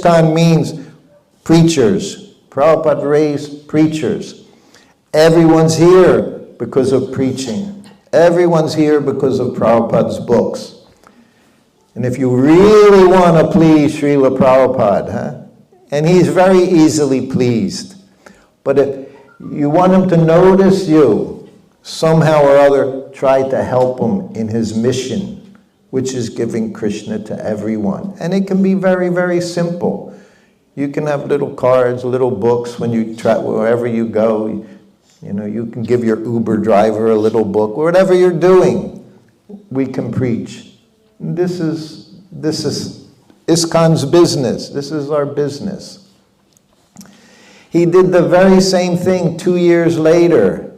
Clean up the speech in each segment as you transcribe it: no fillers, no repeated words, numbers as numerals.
ISKCON means preachers. Prabhupada raised preachers. Everyone's here because of preaching. Everyone's here because of Prabhupada's books. And if you really want to please Srila Prabhupada, and he's very easily pleased, but if you want him to notice you, somehow or other, try to help him in his mission, which is giving Krishna to everyone. And it can be very, very simple. You can have little cards, little books when you try, wherever you go. You know, you can give your Uber driver a little book. Whatever you're doing, we can preach. This is ISKCON's business. This is our business. He did the very same thing 2 years later.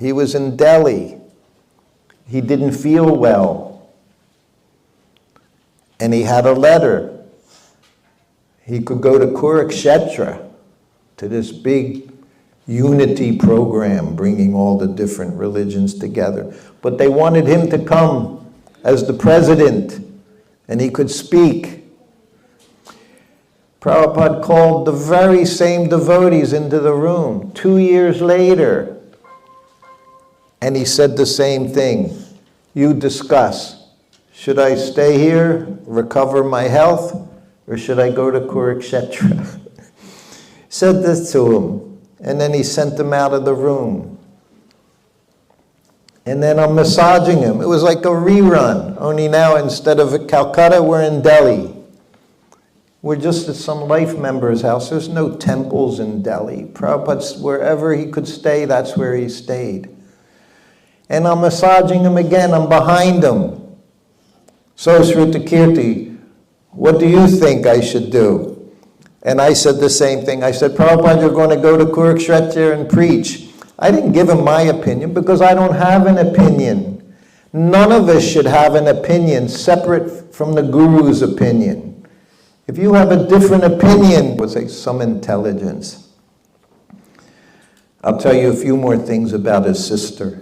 He was in Delhi. He didn't feel well. And he had a letter. He could go to Kurukshetra, to this big unity program, bringing all the different religions together. But they wanted him to come as the president, and he could speak. Prabhupada called the very same devotees into the room 2 years later, and he said the same thing. You discuss. Should I stay here, recover my health, or should I go to Kurukshetra? Said this to him, and then he sent him out of the room. And then I'm massaging him. It was like a rerun, only now instead of Calcutta, we're in Delhi. We're just at some life member's house. There's no temples in Delhi. Prabhupada, wherever he could stay, that's where he stayed. And I'm massaging him again. I'm behind him. So, Sruta Kirti, what do you think I should do? And I said the same thing. I said, Prabhupada, you're going to go to Kurukshetra and preach. I didn't give him my opinion because I don't have an opinion. None of us should have an opinion separate from the Guru's opinion. If you have a different opinion, with some intelligence. I'll tell you a few more things about his sister.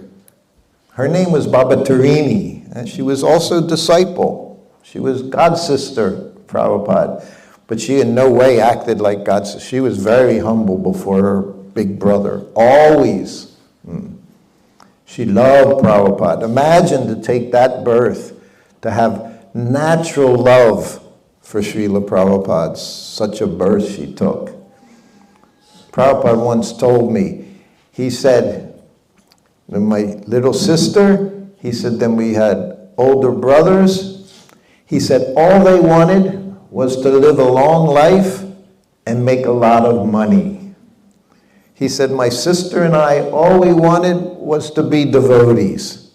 Her name was Baba Tarini, and she was also a disciple. She was God's sister, Prabhupada, but she in no way acted like God's sister. She was very humble before her big brother, always. She loved Prabhupada. Imagine to take that birth, to have natural love for Srila Prabhupada, such a birth she took. Prabhupada once told me, he said, my little sister, he said, then we had older brothers. He said all they wanted was to live a long life and make a lot of money. He said, my sister and I, all we wanted was to be devotees.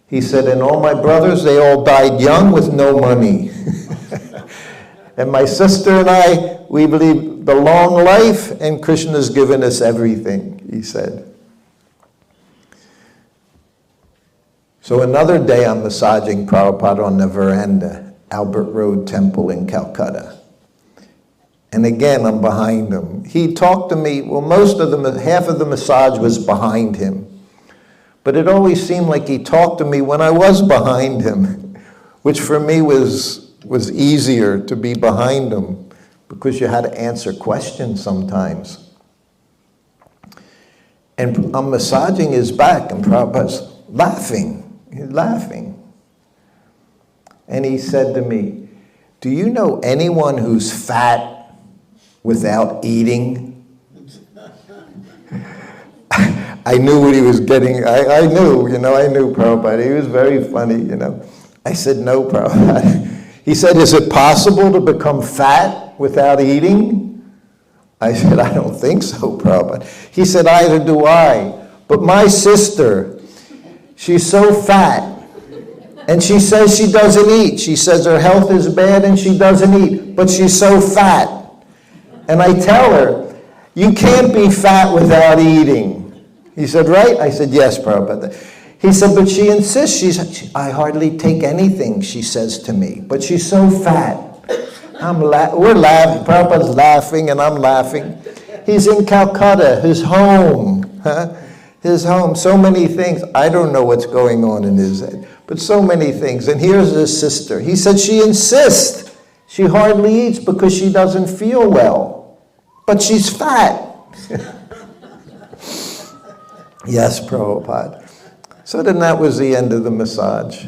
He said, and all my brothers, they all died young with no money. And my sister and I, we believe the long life, and Krishna's given us everything, he said. So another day I'm massaging Prabhupada on the veranda, Albert Road Temple in Calcutta. And again, I'm behind him. He talked to me, well, half of the massage was behind him. But it always seemed like he talked to me when I was behind him, which for me was easier to be behind him because you had to answer questions sometimes. And I'm massaging his back, and Prabhupada's laughing. He's laughing. And he said to me, do you know anyone who's fat without eating? I knew what he was getting. I knew Prabhupada. He was very funny, I said, no, Prabhupada. He said, is it possible to become fat without eating? I said, I don't think so, Prabhupada. He said, either do I. But my sister, she's so fat, and she says she doesn't eat. She says her health is bad and she doesn't eat, but she's so fat. And I tell her, you can't be fat without eating. He said, right? I said, yes, Prabhupada. He said, but she insists. I hardly take anything, she says to me, but she's so fat. We're laughing. Prabhupada's laughing, and I'm laughing. He's in Calcutta, his home. His home, so many things. I don't know what's going on in his head, but so many things. And here's his sister. He said, she insists. She hardly eats because she doesn't feel well. But she's fat. Yes, Prabhupada. So then that was the end of the massage.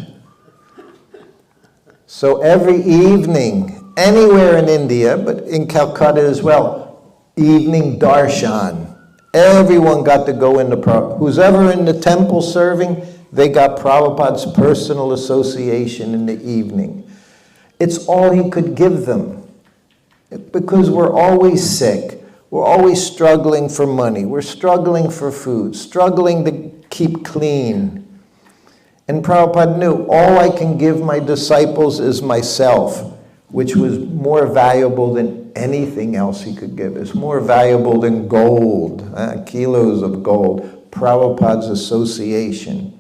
So every evening, anywhere in India, but in Calcutta as well, evening darshan. Everyone got to go into Prabhupada. Who's ever in the temple serving, they got Prabhupada's personal association in the evening. It's all he could give them. Because we're always sick. We're always struggling for money. We're struggling for food, struggling to keep clean. And Prabhupada knew, all I can give my disciples is myself, which was more valuable than anything else he could give. It's more valuable than gold, kilos of gold, Prabhupada's association.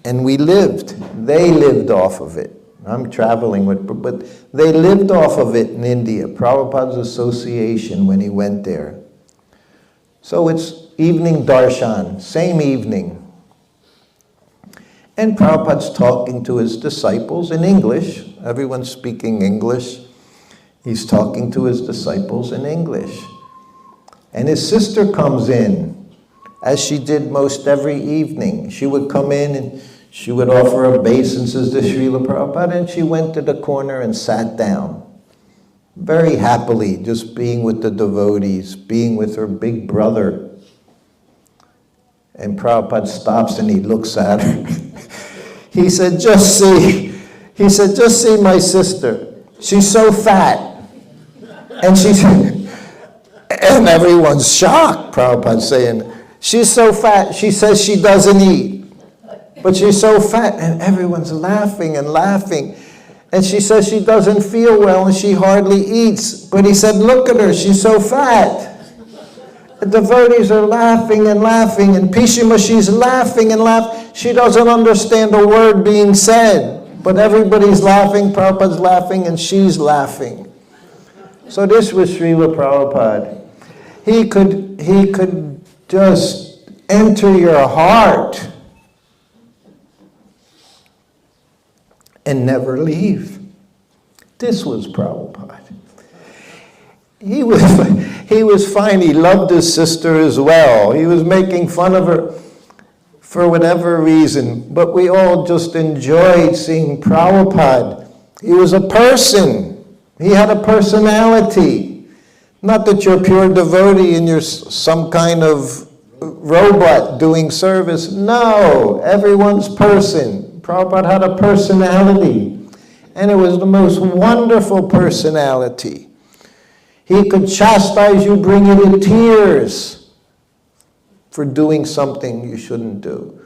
And we lived. They lived off of it. I'm traveling with, but they lived off of it in India, Prabhupada's association when he went there. So it's evening darshan, same evening. And Prabhupada's talking to his disciples in English. Everyone's speaking English. He's talking to his disciples in English. And his sister comes in, as she did most every evening. She would come in and she would offer obeisances to Srila Prabhupada, and she went to the corner and sat down. Very happily, just being with the devotees, being with her big brother. And Prabhupada stops and he looks at her. He said, just see my sister. She's so fat. And everyone's shocked, Prabhupada's saying, she's so fat, she says she doesn't eat. But she's so fat, and everyone's laughing and laughing. And she says she doesn't feel well and she hardly eats. But he said, look at her, she's so fat. The devotees are laughing and laughing, and Pishima, she's laughing and laughing. She doesn't understand a word being said. But everybody's laughing, Prabhupada's laughing, and she's laughing. So this was Srila Prabhupada. He could just enter your heart and never leave. This was Prabhupada. He was fine. He loved his sister as well. He was making fun of her for whatever reason, but we all just enjoyed seeing Prabhupada. He was a person. He had a personality. Not that you're a pure devotee and you're some kind of robot doing service. No, everyone's person. Prabhupada had a personality, and it was the most wonderful personality. He could chastise you, bring you to tears for doing something you shouldn't do.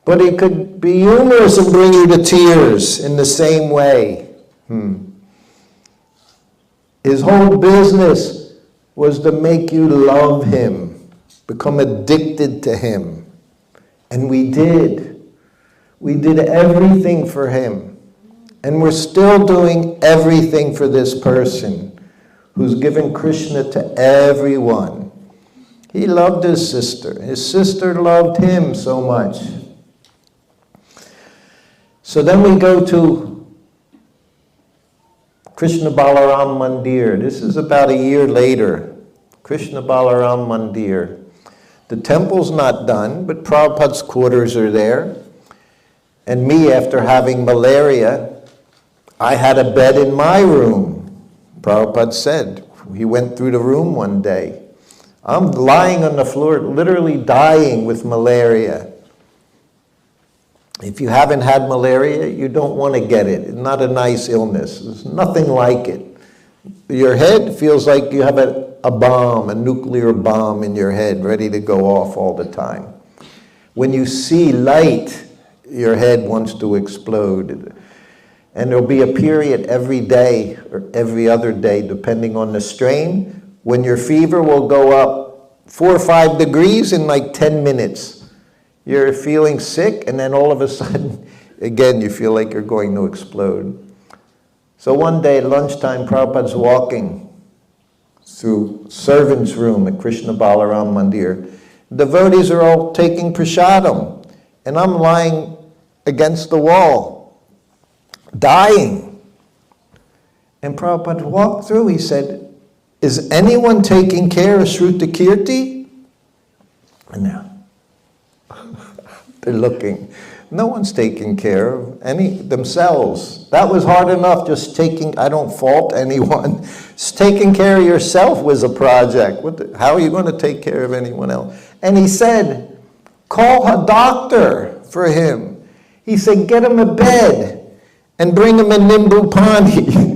But he could be humorous and bring you to tears in the same way. His whole business was to make you love him, become addicted to him. And we did. We did everything for him. And we're still doing everything for this person who's given Krishna to everyone. He loved his sister. His sister loved him so much. So then we go to Krishna Balaram Mandir. This is about a year later. Krishna Balaram Mandir. The temple's not done, but Prabhupada's quarters are there. And me, after having malaria, I had a bed in my room. Prabhupada said, he went through the room one day. I'm lying on the floor, literally dying with malaria. If you haven't had malaria, you don't want to get it. It's not a nice illness. There's nothing like it. Your head feels like you have a bomb, a nuclear bomb in your head, ready to go off all the time. When you see light, your head wants to explode. And there'll be a period every day or every other day, depending on the strain, when your fever will go up 4 or 5 degrees in like 10 minutes. You're feeling sick, and then all of a sudden, again, you feel like you're going to explode. So one day at lunchtime, Prabhupada's walking through servant's room at Krishna Balaram Mandir. Devotees are all taking prasadam, and I'm lying against the wall, dying. And Prabhupada walked through, he said, is anyone taking care of Sruta Kirti? And now, they're looking. No one's taking care of themselves. That was hard enough, just I don't fault anyone. Just taking care of yourself was a project. How are you going to take care of anyone else? And he said, call a doctor for him. He said, get him a bed and bring him a Nimbu Pani.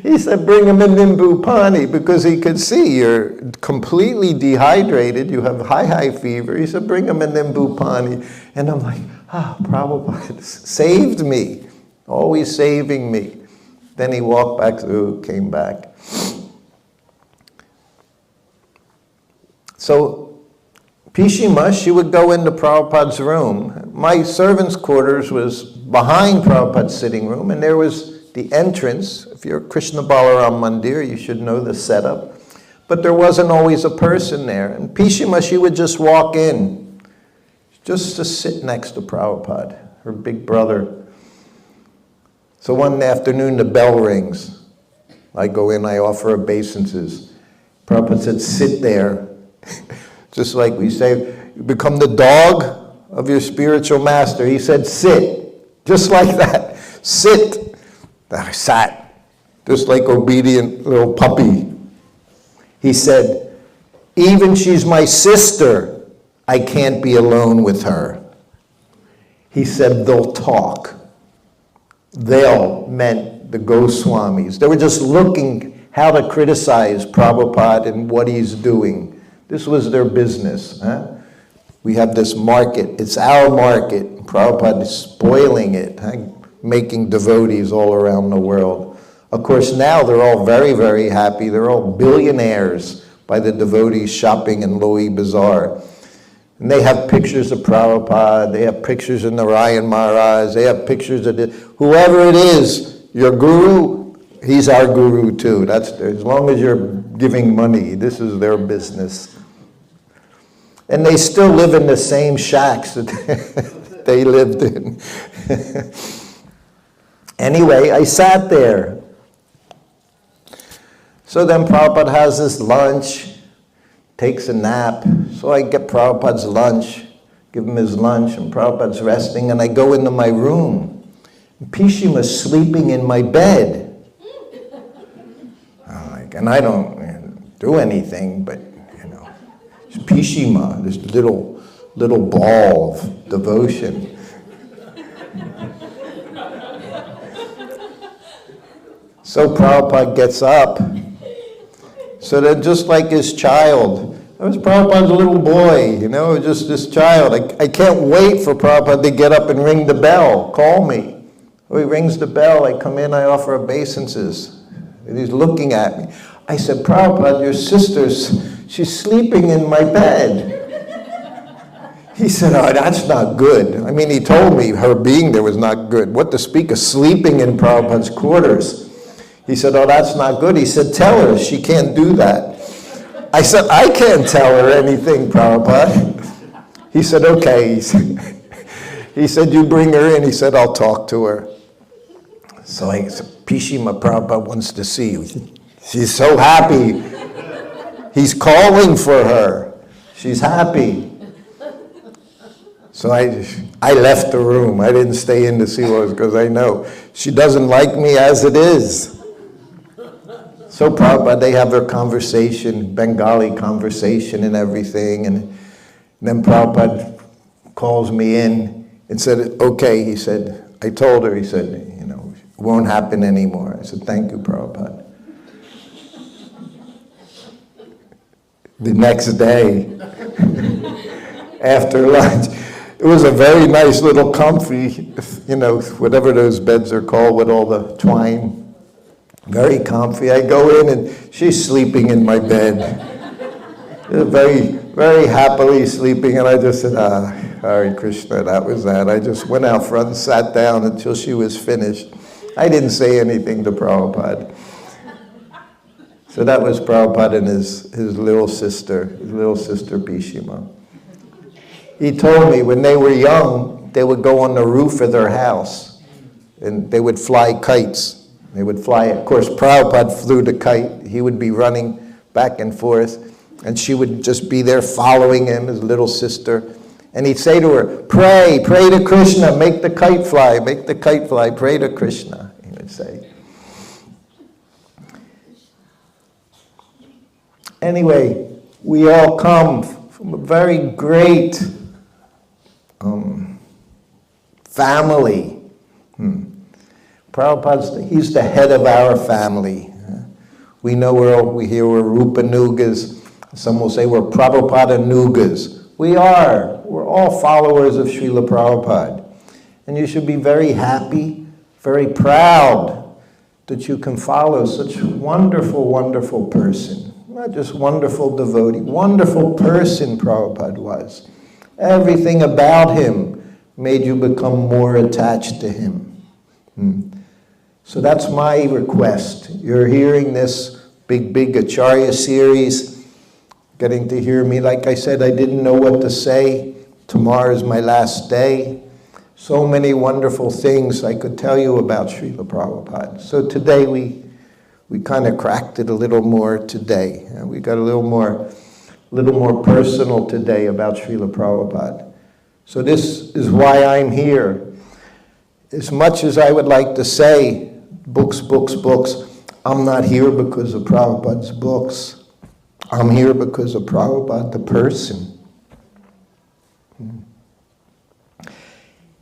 He said, bring him a Nimbu Pani, because he could see you're completely dehydrated, you have high fever. He said, bring him a Nimbu Pani. And I'm like, Prabhupada saved me, always saving me. Then he walked back through, came back. So Pishima, she would go into Prabhupada's room. My servant's quarters was behind Prabhupada's sitting room, and there was the entrance. If you're Krishna Balaram Mandir, you should know the setup. But there wasn't always a person there. And Pishima, she would just walk in, just to sit next to Prabhupada, her big brother. So one afternoon, the bell rings. I go in, I offer obeisances. Prabhupada said, sit there. Just like we say, you become the dog of your spiritual master. He said, sit. Just like that. Sit. I sat, just like obedient little puppy. He said, even she's my sister, I can't be alone with her. He said, they'll talk. They'll meant the Goswamis. They were just looking how to criticize Prabhupada and what he's doing. This was their business. Huh? We have this market. It's our market. Prabhupada is spoiling it, making devotees all around the world. Of course, now they're all very, very happy. They're all billionaires by the devotees shopping in Loi Bazaar. And they have pictures of Prabhupada. They have pictures of Narayan Maharaj. They have pictures of whoever it is, your guru, he's our guru too. As long as you're giving money, this is their business. And they still live in the same shacks that they lived in. Anyway, I sat there. So then Prabhupada has this lunch, takes a nap. So I get Prabhupada's lunch, give him his lunch, and Prabhupada's resting, and I go into my room. Pishima's sleeping in my bed. And I don't do anything, but, it's Pishima, this little ball of devotion. So Prabhupada gets up. So then just like his child, that was Prabhupada's little boy, just this child. I can't wait for Prabhupada to get up and ring the bell, call me. So he rings the bell, I come in, I offer obeisances. And he's looking at me. I said, Prabhupada, your she's sleeping in my bed. He said, oh, that's not good. I mean, he told me her being there was not good. What to speak of sleeping in Prabhupada's quarters? He said, oh, that's not good. He said, tell her she can't do that. I said, I can't tell her anything, Prabhupada. He said, okay. He said, you bring her in. He said, I'll talk to her. So I said, Pishima, Prabhupada wants to see you. She's so happy. He's calling for her. She's happy. So I left the room. I didn't stay in to see what was, because I know she doesn't like me as it is. So Prabhupada, they have their conversation, Bengali conversation and everything. And then Prabhupada calls me in and said, okay, he said, I told her, he said, it won't happen anymore. I said, thank you, Prabhupada. The next day, after lunch, it was a very nice little comfy, whatever those beds are called with all the twine. Very comfy. I go in and she's sleeping in my bed. Very, very happily sleeping. And I just said, Hare Krishna, that was that. I just went out front and sat down until she was finished. I didn't say anything to Prabhupada. So that was Prabhupada and his little sister Pishima. He told me when they were young, they would go on the roof of their house and they would fly kites. They would fly. Of course, Prabhupada flew the kite. He would be running back and forth, and she would just be there following him, his little sister. And he'd say to her, pray to Krishna, make the kite fly, pray to Krishna, he would say. Anyway, we all come from a very great family. Prabhupada's, he's the head of our family. We know we hear we're Rupa Nugas. Some will say we're Prabhupada Nugas. We are. We're all followers of Srila Prabhupada. And you should be very happy, very proud that you can follow such a wonderful, wonderful person. Not just wonderful devotee, wonderful person Prabhupada was. Everything about him made you become more attached to him. So that's my request. You're hearing this big Acharya series, getting to hear me. Like I said, I didn't know what to say. Tomorrow is my last day. So many wonderful things I could tell you about Srila Prabhupada. So today we kind of cracked it a little more today. We got a little more personal today about Srila Prabhupada. So this is why I'm here. As much as I would like to say, books, I'm not here because of Prabhupada's books. I'm here because of Prabhupada, the person.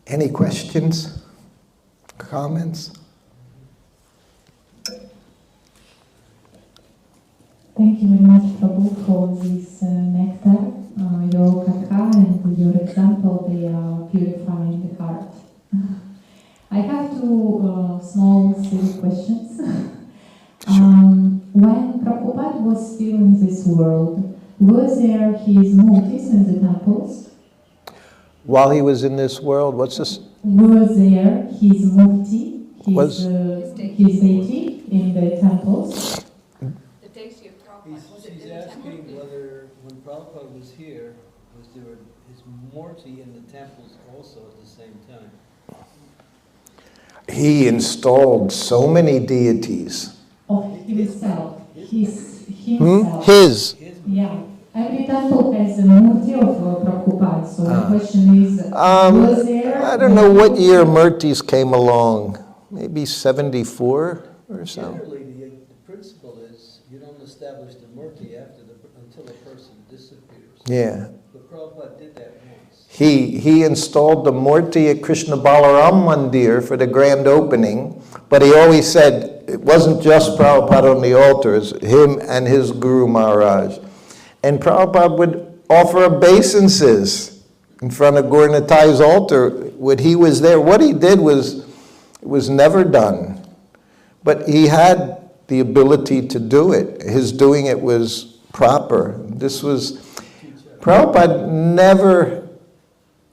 Any questions? Comments? Thank you very much, Prabhu, for this nectar. Your katha and your example, they are purifying the heart. I have two small, silly questions. When Prabhupada was still in this world, were there his murtis in the temples? While he was in this world, what's this? Were there his murti, his deity in the temples? The deity of Prabhupada. He's asking whether when Prabhupada was here, was there his murti in the temples also at the same time? He installed so many deities. Of himself. Himself. His. Yeah. Every temple has a murti of Prabhupada. So the question is, was there... I don't know what year Murtis came along. Maybe 74 or so. Generally, the principle is you don't establish the murti until a person disappears. Yeah. But Prabhupada did that once. He installed the Murti at Krishna Balaram Mandir for the grand opening, but he always said it wasn't just Prabhupada on the altars, him and his Guru Maharaj. And Prabhupada would offer obeisances in front of Gaur Nitai's altar when he was there. What he did was never done, but he had the ability to do it. His doing it was proper. Prabhupada never,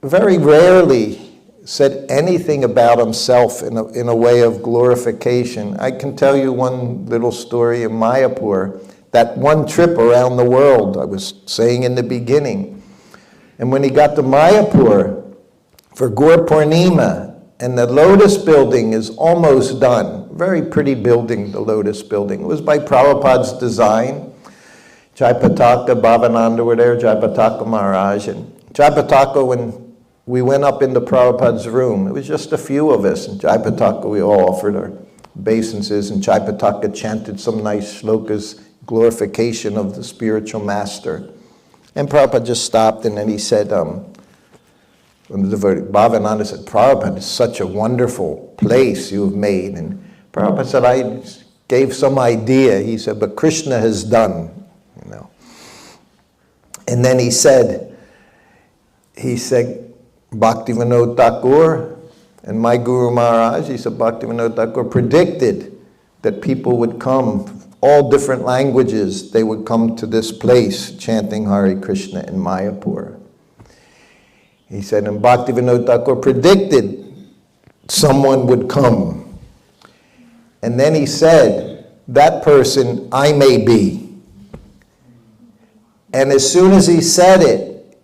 very rarely said anything about himself in a way of glorification. I can tell you one little story in Mayapur, that one trip around the world I was saying in the beginning. And when he got to Mayapur for Gaur Purnima, and the Lotus building is almost done. Very pretty building, the Lotus building. It was by Prabhupada's design. Jaipataka, Bhavananda were there, Jaipataka Maharaj. And Jaipataka, when we went up into Prabhupada's room, it was just a few of us. And Jaipataka, we all offered our obeisances, and Jaipataka chanted some nice shlokas, glorification of the spiritual master. And Prabhupada just stopped, and then he said, Bhavananda said, Prabhupada, it's such a wonderful place you've made. And Prabhupada said, I gave some idea. He said, but Krishna has done, you know. And then he said, Bhaktivinoda Thakur and my Guru Maharaj, he said, Bhaktivinoda Thakur predicted that people would come, all different languages, they would come to this place chanting Hare Krishna in Mayapur. He said, and Bhaktivinoda Thakur predicted someone would come. And then he said, that person I may be. And as soon as he said it,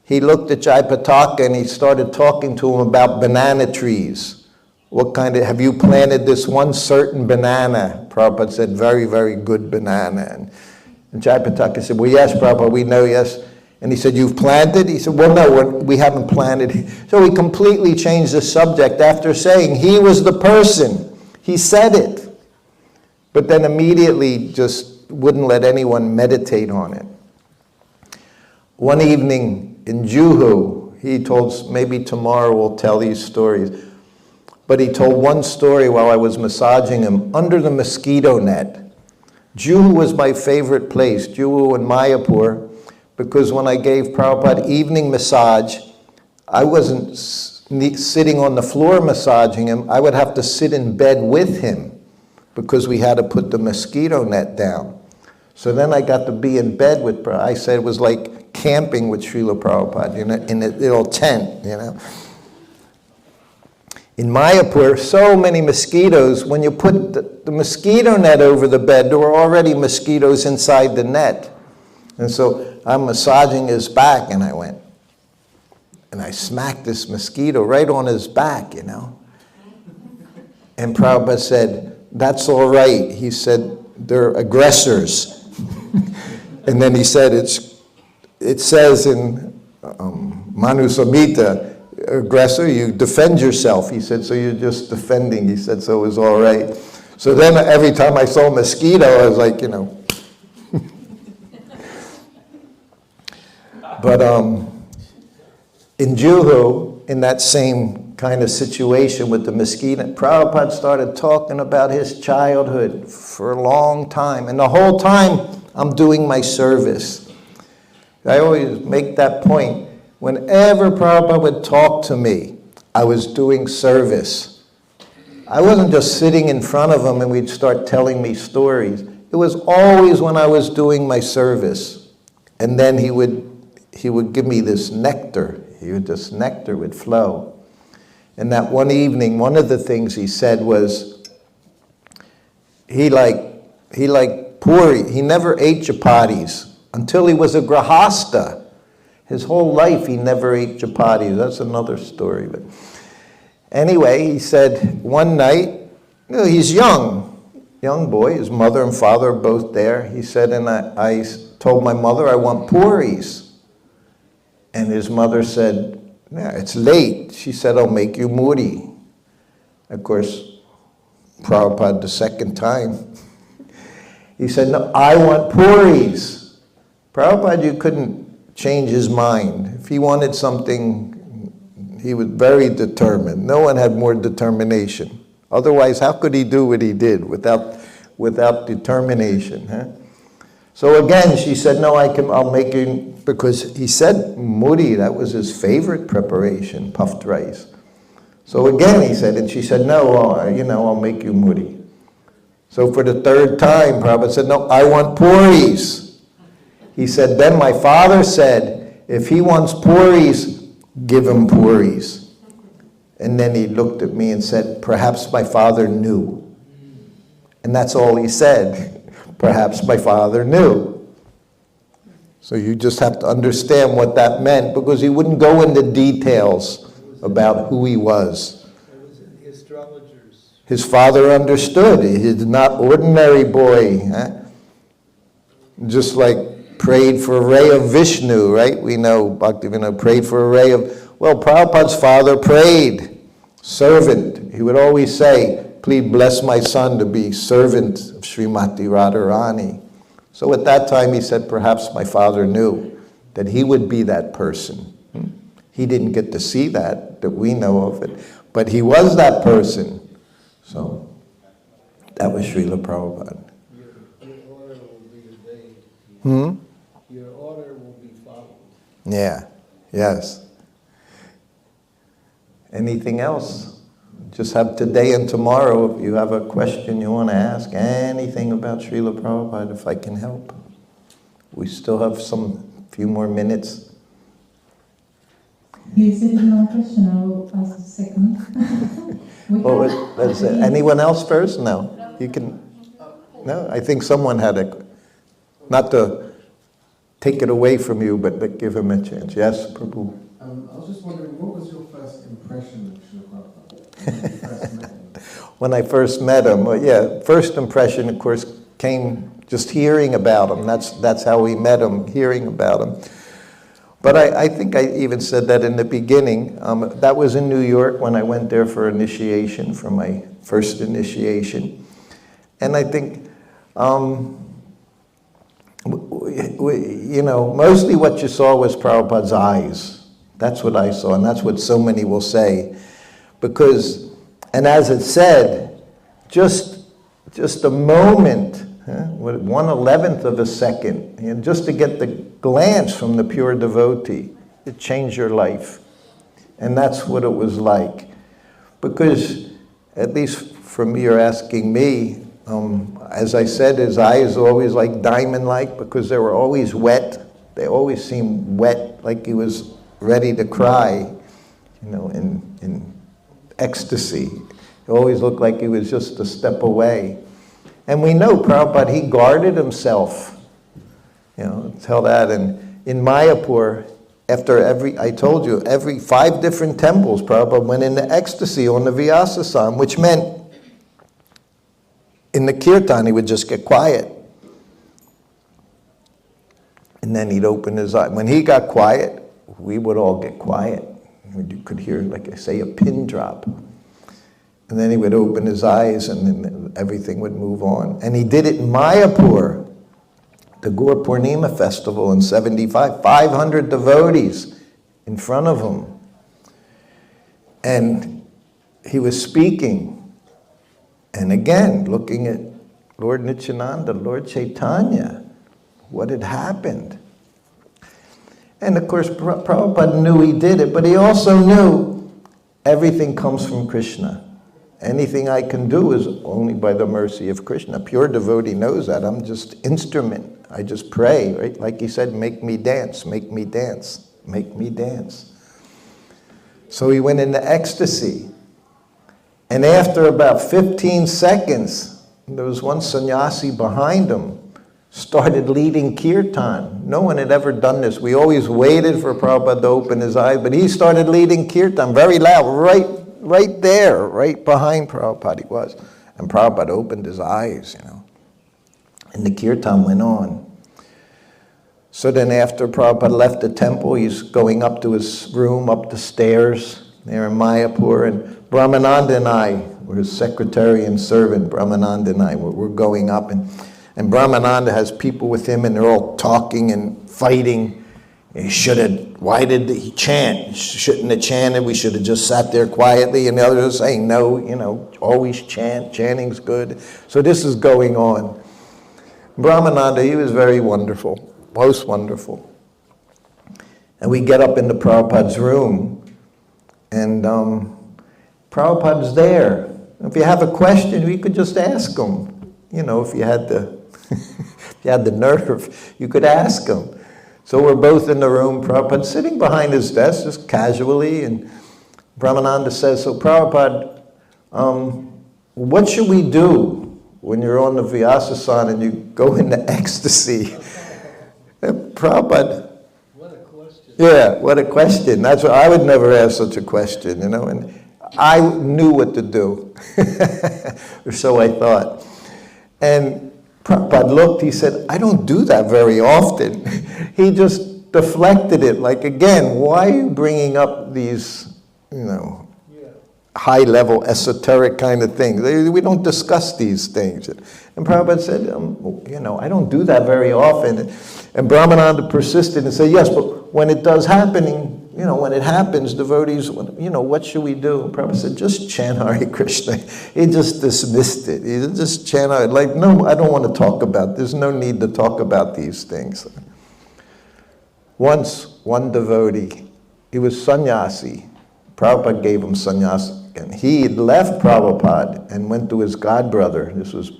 he looked at Jaipataka and he started talking to him about banana trees. what kind of, have you planted this one certain banana? Prabhupada said, very, very good banana. And Jayapataka said, well, yes, Prabhupada, we know, yes. And he said, you've planted? He said, well, no, we haven't planted. So he completely changed the subject after saying he was the person. He said it. But then immediately just wouldn't let anyone meditate on it. One evening in Juhu, he told, maybe tomorrow we'll tell these stories, but he told one story while I was massaging him under the mosquito net. Juhu was my favorite place, Juhu and Mayapur, because when I gave Prabhupada evening massage, I wasn't sitting on the floor massaging him, I would have to sit in bed with him because we had to put the mosquito net down. So then I got to be in bed with Prabhupada. I said it was like camping with Srila Prabhupada, you know, in a little tent, you know. In Mayapur, so many mosquitoes, when you put the mosquito net over the bed, there were already mosquitoes inside the net. And so I'm massaging his back, and I went, and I smacked this mosquito right on his back, you know. And Prabhupada said, that's all right. He said, they're aggressors. And then he said, it says in Manu Samhita, aggressor, you defend yourself. He said, so you're just defending. He said, so it was all right. So then every time I saw a mosquito, I was like, you know. But in Juhu, in that same kind of situation with the mosquito, Prabhupada started talking about his childhood for a long time. And the whole time, I'm doing my service. I always make that point. Whenever Prabhupada would talk to me, I was doing service. I wasn't just sitting in front of him and we'd start telling me stories. It was always when I was doing my service. And then he would give me this nectar. This nectar would flow. And that one evening, one of the things he said was, he liked puri. He never ate chapatis until he was a grahasta. His whole life he never ate chapatis. That's another story. But anyway, he said one night, you know, he's young boy, his mother and father are both there. He said, and I told my mother I want puris. And his mother said, yeah, it's late. She said, I'll make you muri. Of course, Prabhupada the second time, he said, no, I want puris. Prabhupada, you couldn't change his mind. If he wanted something, he was very determined. No one had more determination. Otherwise, how could he do what he did without determination? Huh? So again, she said, no, I'll make you, because he said muri, that was his favorite preparation, puffed rice. So again he said, and she said, no, I'll make you muri. So for the third time, Prabhupada said, no, I want puris. He said, then my father said, if he wants puris, give him puris. And then he looked at me and said, perhaps my father knew. And that's all he said. Perhaps my father knew. So you just have to understand what that meant, because he wouldn't go into details about who he was. It was the astrologers. His father understood. He's not ordinary boy. Huh? Just like prayed for a ray of Vishnu, right? We know Bhaktivinoda prayed for a ray of... Well, Prabhupada's father prayed. Servant. He would always say, please bless my son to be servant of Srimati Radharani. So at that time he said, perhaps my father knew that he would be that person. He didn't get to see that we know of it, but he was that person. So that was Srila Prabhupada. Your order will be obeyed. Your order will be followed. Yeah, yes. Anything else? Just have today and tomorrow, if you have a question you want to ask, anything about Srila Prabhupada, if I can help. We still have few more minutes. If there is no question, I will ask the second. That's it. Anyone else first? No. You can. No, I think someone had not to take it away from you, but give him a chance. Yes, Prabhu. I was just wondering, what was your first impression of Srila Prabhupada? When I first met him. Well, yeah, first impression, of course, came just hearing about him. That's how we met him, hearing about him. But I think I even said that in the beginning. That was in New York when I went there for initiation, for my first initiation. And I think, mostly what you saw was Prabhupada's eyes. That's what I saw, and that's what so many will say. Because, and as it said, just a moment, 1/11th of a second, just to get the glance from the pure devotee, it changed your life. And that's what it was like. Because, at least for me, you're asking me, as I said, his eyes were always like diamond-like because they were always wet. They always seemed wet, like he was ready to cry, in ecstasy. It always looked like he was just a step away. And we know Prabhupada, he guarded himself. Tell that. And in Mayapur, after every 5 different temples, Prabhupada went into ecstasy on the Vyasasana, which meant in the kirtan, he would just get quiet. And then he'd open his eyes. When he got quiet, we would all get quiet. You could hear, like I say, a pin drop. And then he would open his eyes and then everything would move on. And he did it in Mayapur, the Gaur Purnima festival in 75, 500 devotees in front of him. And he was speaking. And again, looking at Lord Nityananda, Lord Chaitanya, what had happened. And of course, Prabhupada knew he did it, but he also knew everything comes from Krishna. Anything I can do is only by the mercy of Krishna. A pure devotee knows that. I'm just instrument. I just pray, right? Like he said, make me dance, make me dance, make me dance. So he went into ecstasy. And after about 15 seconds, there was one sannyasi behind him, started leading kirtan. No one had ever done this. We always waited for Prabhupada to open his eyes, but he started leading kirtan very loud, right there, right behind Prabhupada he was. And Prabhupada opened his eyes, And the kirtan went on. So then after Prabhupada left the temple, he's going up to his room, up the stairs there in Mayapur, and Brahmananda and I were his secretary and servant. Brahmananda and I were going up, and Brahmananda has people with him, and they're all talking and fighting. Why did he chant? Shouldn't have chanted. We should have just sat there quietly. And the others are saying, no, always chant. Chanting's good. So this is going on. Brahmananda, he was very wonderful, most wonderful. And we get up into Prabhupada's room, and Prabhupada's there. If you have a question, you could just ask him. If you had the nerve, you could ask him. So we're both in the room, Prabhupada sitting behind his desk, just casually, and Brahmananda says, so Prabhupada, what should we do when you're on the Vyasasana and you go into ecstasy? And Prabhupada, what a question. Yeah, what a question. That's what I would never ask such a question, and I knew what to do, or so I thought. And Prabhupada looked, he said, I don't do that very often. He just deflected it, like, again, why are you bringing up these, high-level esoteric kind of things? We don't discuss these things. And Prabhupada said, I don't do that very often. And Brahmananda persisted and said, yes, but when it does happen, when it happens, devotees, what should we do? And Prabhupada said, just chant Hare Krishna. He just dismissed it. He said, just chant Hare. Like, no, I don't want to talk about, there's no need to talk about these things. Once, one devotee, he was sannyasi. Prabhupada gave him sannyasi. And he had left Prabhupada and went to his godbrother. This was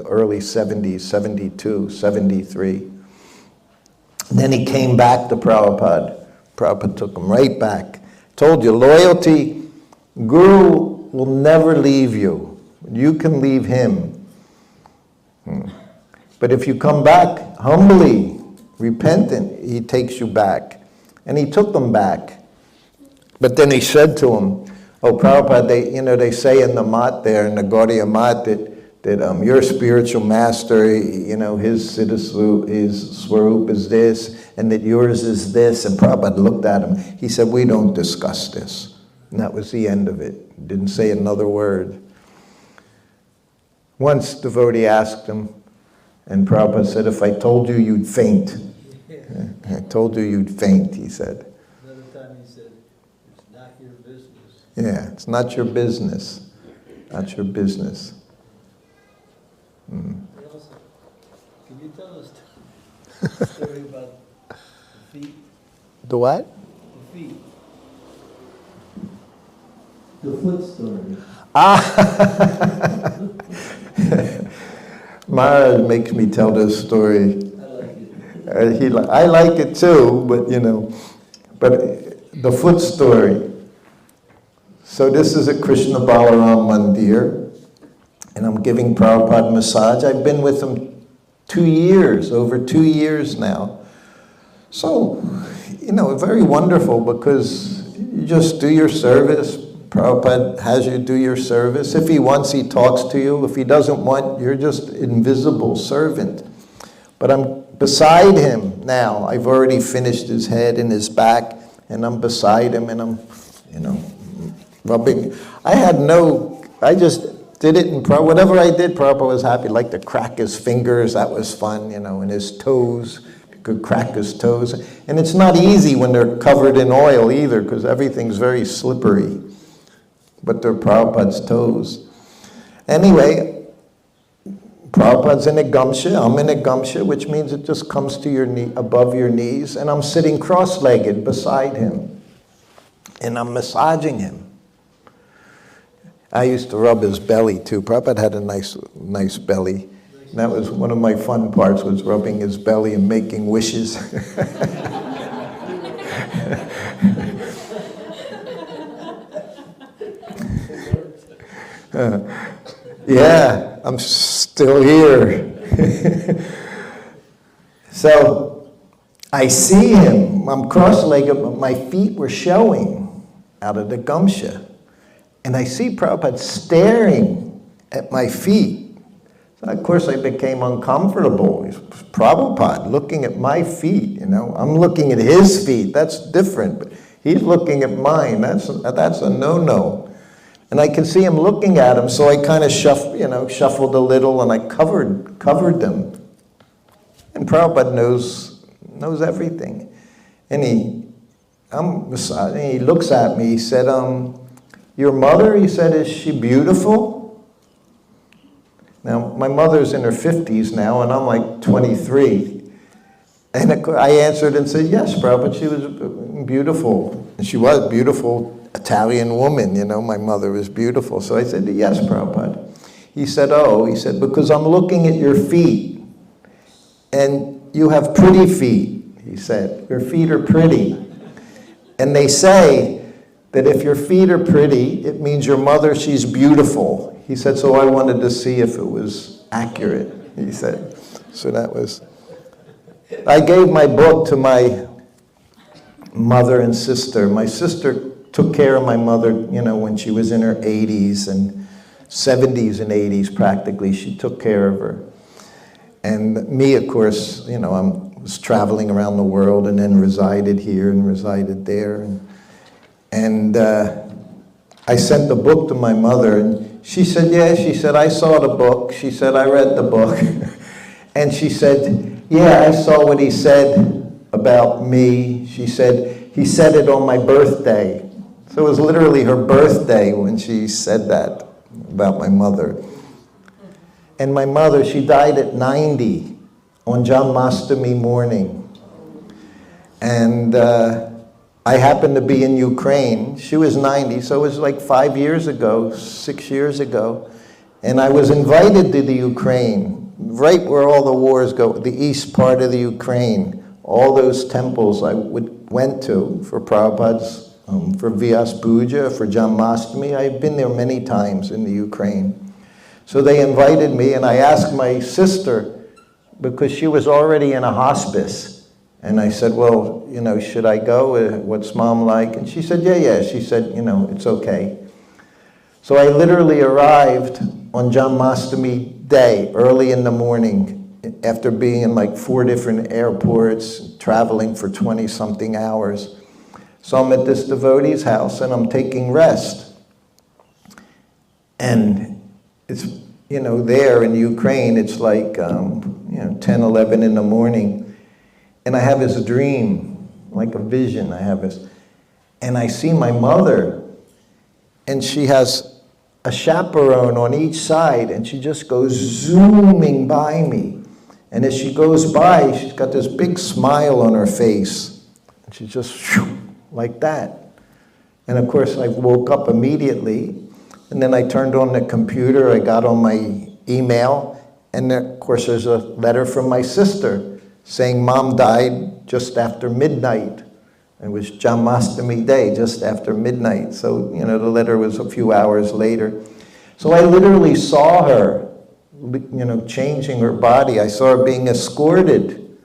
early 70s, 72, 73. And then he came back to Prabhupada. Prabhupada took him right back. Told you, loyalty, Guru will never leave you. You can leave him. But if you come back humbly, repentant, he takes you back. And he took them back. But then he said to him, Oh, Prabhupada, they say in the mat there, in the Gaudiya mat, that your spiritual master, his swarup is this, and that yours is this. And Prabhupada looked at him. He said, we don't discuss this. And that was the end of it. Didn't say another word. Once devotee asked him, and Prabhupada said, if I told you, you'd faint. I told you you'd faint, he said. Another time he said, it's not your business. Yeah, it's not your business. Not your business. Can you tell us the story about the feet? The what? The feet. The foot story. Maharaj makes me tell this story. I like it. I like it too, but the foot story. So this is at Krishna Balaram Mandir, and I'm giving Prabhupada massage. I've been with him 2 years, over 2 years now. So, very wonderful, because you just do your service. Prabhupada has you do your service. If he wants, he talks to you. If he doesn't want, you're just invisible servant. But I'm beside him now. I've already finished his head and his back, and I'm beside him, and I'm, rubbing. I just did it, and whatever I did, Prabhupada was happy. Like to crack his fingers, that was fun, and his toes. You could crack his toes. And it's not easy when they're covered in oil either, because everything's very slippery. But they're Prabhupada's toes. Anyway, Prabhupada's in a gamsha, I'm in a gamsha, which means it just comes to your knee, above your knees, and I'm sitting cross-legged beside him, and I'm massaging him. I used to rub his belly too. Prabhupada had a nice belly. And that was one of my fun parts, was rubbing his belly and making wishes. Yeah, I'm still here. So I see him. I'm cross-legged, but my feet were showing out of the gamsha. And I see Prabhupada staring at my feet. So of course I became uncomfortable. Prabhupada looking at my feet, I'm looking at his feet. That's different. But he's looking at mine. That's a no-no. And I could see him looking at him, so I kind of shuffled a little, and I covered them. And Prabhupada knows everything. And he looks at me. He said, "Your mother," he said, "is she beautiful?" Now my mother's in her 50s now, and I'm like 23. And I answered and said, "Yes, Prabhupada, she was beautiful, and she was beautiful." Italian woman, my mother was beautiful. So I said, "Yes, Prabhupada." He said, "Because I'm looking at your feet, and you have pretty feet," he said. "Your feet are pretty. And they say that if your feet are pretty, it means your mother, she's beautiful." He said, "So I wanted to see if it was accurate," he said. So that was... I gave my book to my mother and sister. My sister took care of my mother, when she was in her 80s and 70s and 80s practically. She took care of her. And me, of course, I was traveling around the world and then resided here and resided there. And I sent the book to my mother, and she said, "Yeah," she said, "I saw the book." She said, "I read the book." And she said, "Yeah, I saw what he said about me." She said, "He said it on my birthday." So it was literally her birthday when she said that about my mother. And my mother, she died at 90 on Janmashtami morning. And I happened to be in Ukraine. She was 90, so it was like 5 years ago, 6 years ago. And I was invited to the Ukraine, right where all the wars go, the east part of the Ukraine. All those temples I went to for Prabhupada's, for Vyas Puja, for Janmashtami. I've been there many times in the Ukraine. So they invited me, and I asked my sister, because she was already in a hospice. And I said, "Well, should I go? What's Mom like?" And she said, yeah. She said, "It's okay." So I literally arrived on Janmashtami day, early in the morning, after being in like 4 different airports, traveling for 20-something hours. So I'm at this devotee's house and I'm taking rest. And it's, there in Ukraine, it's like, 10, 11 in the morning. And I have this dream, like a vision. And I see my mother, and she has a chaperone on each side, and she just goes zooming by me. And as she goes by, she's got this big smile on her face. And she just, like that. And of course, I woke up immediately, and then I turned on the computer, I got on my email, and there, of course there's a letter from my sister saying Mom died just after midnight. It was Janmashtami day, just after midnight. So, the letter was a few hours later. So I literally saw her, changing her body. I saw her being escorted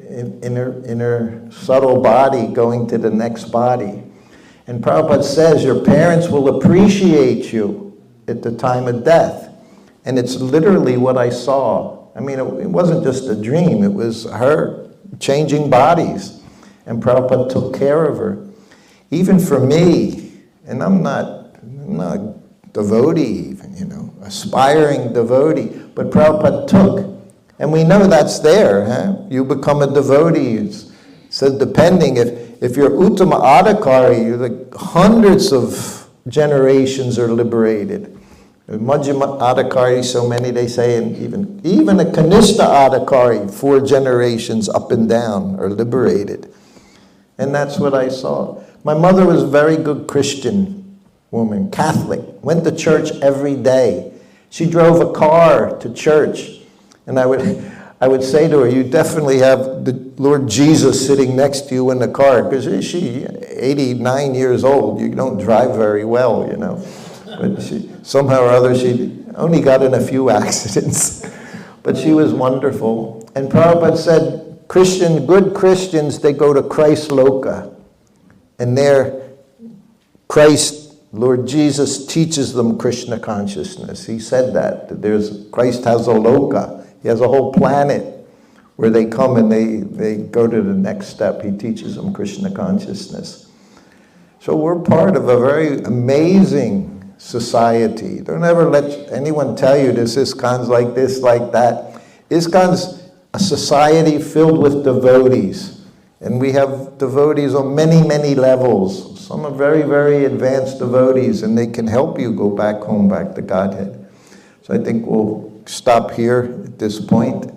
in her subtle body, going to the next body. And Prabhupada says, your parents will appreciate you at the time of death. And it's literally what I saw. I mean, it wasn't just a dream, it was her changing bodies. And Prabhupada took care of her. Even for me, and I'm not a devotee even, aspiring devotee, but Prabhupada took. And we know that's there, huh? You become a devotee. It says depending, if you're Uttama Adhikari, like hundreds of generations are liberated. Majjhima Adhikari, so many they say, and even a Kanishta Adhikari, 4 generations up and down are liberated. And that's what I saw. My mother was a very good Christian woman, Catholic, went to church every day. She drove a car to church, and I would say to her, you definitely have the Lord Jesus sitting next to you in the car, because she's 89 years old. You don't drive very well, But somehow or other, she only got in a few accidents. But she was wonderful. And Prabhupada said, good Christians, they go to Christ Loka. And there, Lord Jesus teaches them Krishna consciousness. He said that Christ has a Loka. He has a whole planet where they come and they go to the next step. He teaches them Krishna consciousness. So we're part of a very amazing society. Don't ever let anyone tell you this ISKCON's like this, like that. ISKCON's a society filled with devotees. And we have devotees on many, many levels. Some are very, very advanced devotees, and they can help you go back home, back to Godhead. So I think we'll stop here at this point.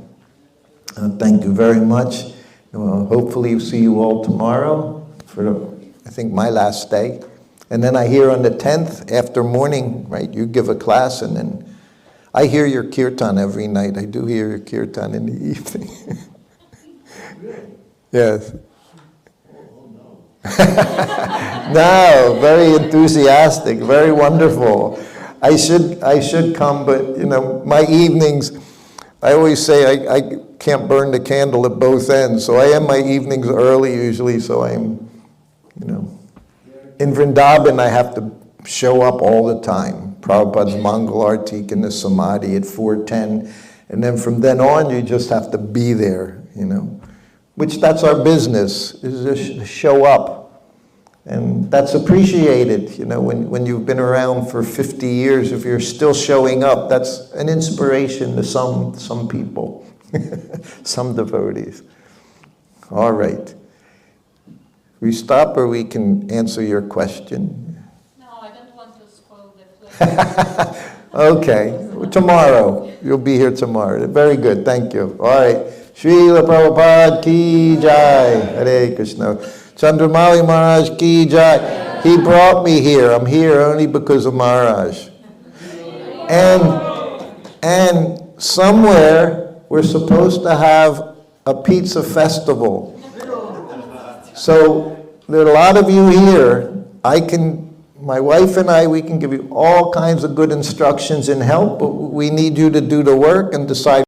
Thank you very much. Hopefully see you all tomorrow for, I think, my last day. And then I hear on the 10th, after morning, right, you give a class, and then I hear your kirtan every night. I do hear your kirtan in the evening. Yes. No, very enthusiastic, very wonderful. I should come, but my evenings, I always say I can't burn the candle at both ends, so I end my evenings early usually, so I'm, in Vrindavan I have to show up all the time. Prabhupada's Mangal Artik in the Samadhi at 4:10, and then from then on you just have to be there, which that's our business, is just to show up. And that's appreciated, when you've been around for 50 years, if you're still showing up, that's an inspiration to some people, some devotees. All right. We stop, or we can answer your question. No, I don't want to spoil the flavor. Okay, tomorrow. You'll be here tomorrow. Very good, thank you. All right. Srila Prabhupada ki jai. Hare Krishna. Candramauli Maharaj ki jai. He brought me here. I'm here only because of Maharaj. And somewhere we're supposed to have a pizza festival. So there are a lot of you here. My wife and I, we can give you all kinds of good instructions and help, but we need you to do the work and decide